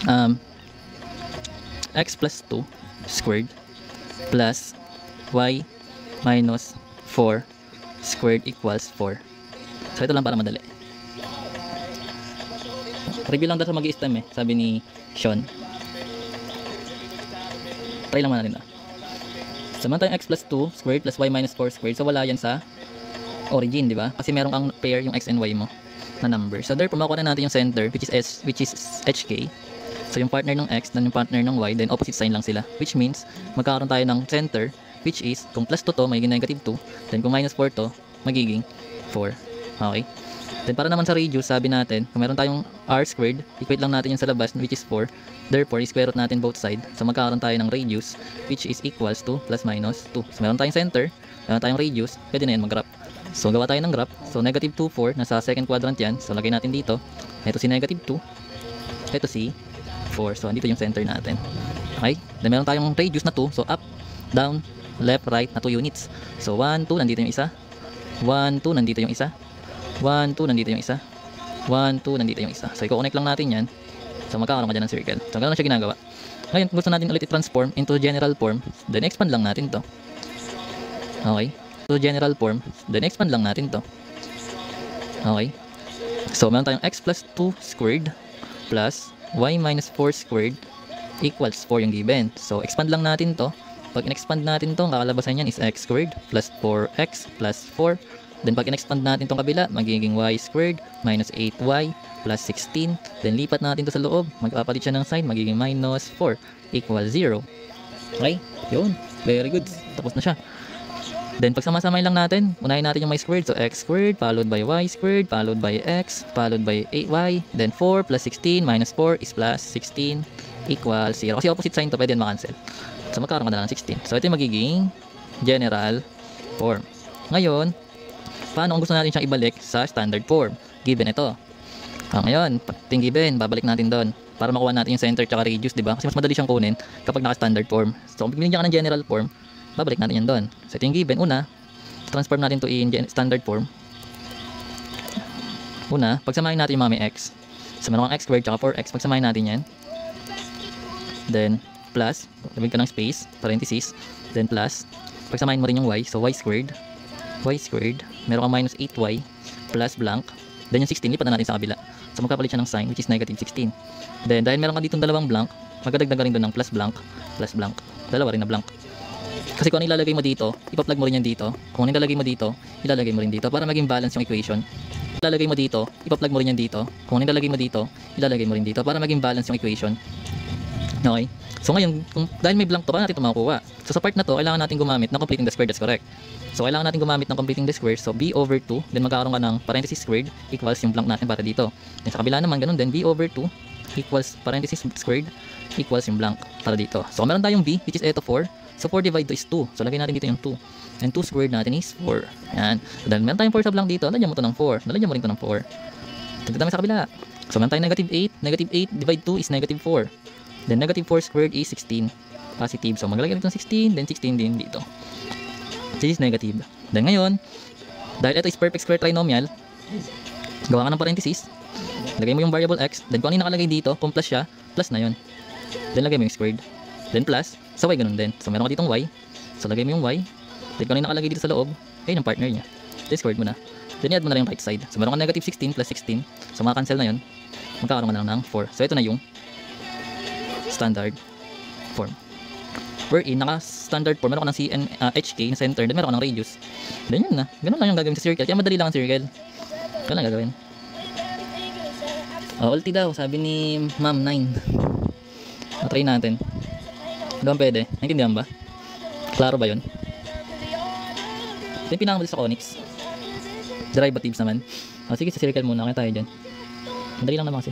um, x plus 2 squared plus y minus 4 squared equals 4. So ito lang para madali. Review lang daw sa mag-i-stem sabi ni Sean. Try lang muna rin Saman tayong x plus 2 squared plus y minus 4 squared. So wala yan sa origin, di ba? Kasi meron kang pair yung x and y mo na number. So therefore makuha na natin yung center which is hk. So yung partner ng x then yung partner ng y, then opposite sign lang sila. Which means magkakaroon tayo ng center which is kung plus 2 to magiging negative 2, then kung minus 4 to magiging 4. Okay? Then para naman sa radius, sabi natin, kung meron tayong r squared, equate lang natin yung sa labas which is 4. Therefore, i-square root natin both side. So magkakaroon tayo ng radius which is equals to plus minus 2. So meron tayong center, meron tayong radius, pwede na yan mag-graph. So gawa tayo ng graph. So negative 2, 4, nasa second quadrant yan. So lagay natin dito. Ito si negative 2. Ito si 4. So andito yung center natin. Okay? Then meron tayong radius na 2. So up, down, left, right na 2 units. So 1, 2, nandito yung isa. 1, 2, nandito yung isa. 1, 2, nandito yung isa. 1, 2, nandito yung isa. So i-connect lang natin yan. So magkakaroon ka dyan ng circle. So ganoon na siya ginagawa. Ngayon, gusto natin ulit i-transform into general form. Then expand lang natin to. Okay? To general form. Then expand lang natin to. Okay? So meron tayong x plus 2 squared plus y minus 4 squared equals 4 yung given. So expand lang natin to. Pag in-expand natin to, ang kakalabasan yan is x squared plus 4x plus 4. Then pag in-expand natin itong kabila, magiging y squared minus 8y plus 16. Then lipat natin to sa loob, magpapalit siya ng sign, magiging minus 4 equals 0. Okay? Yun. Very good. Tapos na siya. Then pag sama-samayin lang natin, unahin natin yung y squared. So x squared followed by y squared followed by x followed by 8y. Then 4 plus 16 minus 4 is plus 16 equals 0. Kasi opposite sign to, pwede yan makancel. So magkakaroon ka na lang 16. So ito yung magiging general form. Ngayon, paano kung gusto natin siyang ibalik sa standard form? Given ito. Ngayon, pating given, babalik natin doon para makuha natin yung center tsaka radius, di ba? Kasi mas madali siyang kunin kapag naka-standard form. So kung binigyan ka ng general form, babalik natin yan doon. So ito yung given. Una, transform natin to in standard form. Una, pagsamahin natin yung mga may x. So meron kang x squared tsaka 4x. Pagsamahin natin yan. Then, plus, labig ka ng space, parenthesis. Then plus, pagsamahin mo rin yung y. So y squared, meron kang minus 8y plus blank. Then yung 16, lipat na natin sa kabila. So magkapalit siya ng sign which is negative 16. Then dahil meron ka ditong dalawang blank, magdadagdag rin doon ng plus blank. Dalawa rin na blank. Kasi kung ano ilalagay mo dito, ipa-plug mo rin yan dito. Kung ano ilalagay mo dito, ilalagay mo rin dito para maging balance yung equation. Ilalagay mo dito, ipa-plug mo rin yan dito. Kung ano ilalagay mo dito, ilalagay mo rin dito para maging balance yung equation. Okay? So ngayon, dahil may blank to, paano natin ito makukuha? So sa part na to, kailangan natin gumamit ng completing the square. That's correct. So kailangan natin gumamit ng completing the square. So b over 2, then magkakaroon ka ng parenthesis squared equals yung blank natin para dito. Then sa kabila naman, ganun din, b over 2 equals parenthesis squared equals yung blank para dito. So kung meron tayong b, which is ito 4, so 4 divided is 2. So lagay natin dito yung 2. And 2 squared natin is 4. Yan. So dahil meron tayong 4 sa blank dito, lagyan mo to ng 4. Lagyan mo rin to ng 4. Tignan sa kabila. So meron tayong negative 8. Negative 8 divide 2 is negative 4. Then negative 4 squared is 16. Positive. So maglagay dito ng 16, then 16 din dito. This is negative. Then ngayon, dahil ito is perfect square trinomial, gawa ka ng parenthesis, lagay mo yung variable x, then kung ano yung nakalagay dito, kung plus siya, plus na yun. Then lagay mo yung squared. Then plus, sa y ganun din. So meron ka ditong y, so lagay mo yung y, then kung ano yung nakalagay dito sa loob, ayun yung partner niya. Then squared mo na. Then i-add mo na lang yung right side. So meron ka negative 16 plus 16, so maka-cancel na yun, magkakaroon ka na lang ng 4. So ito na yung standard form. Wherein, naka-standard form, meron ka ng CN, HK na center, then meron ka ng radius. Then yun na. Ganun lang yung gagawin sa circle. Kaya madali lang ang circle. Ganun lang gagawin. Ulti daw, sabi ni Ma'am 9. Try natin. Ano bang pwede? Naintindihan ba? Klaro ba yun? Ito yung pinakamadali sa conics. Derivatives naman. Sige, sa circle muna. Kaya tayo dyan. Madali lang naman kasi.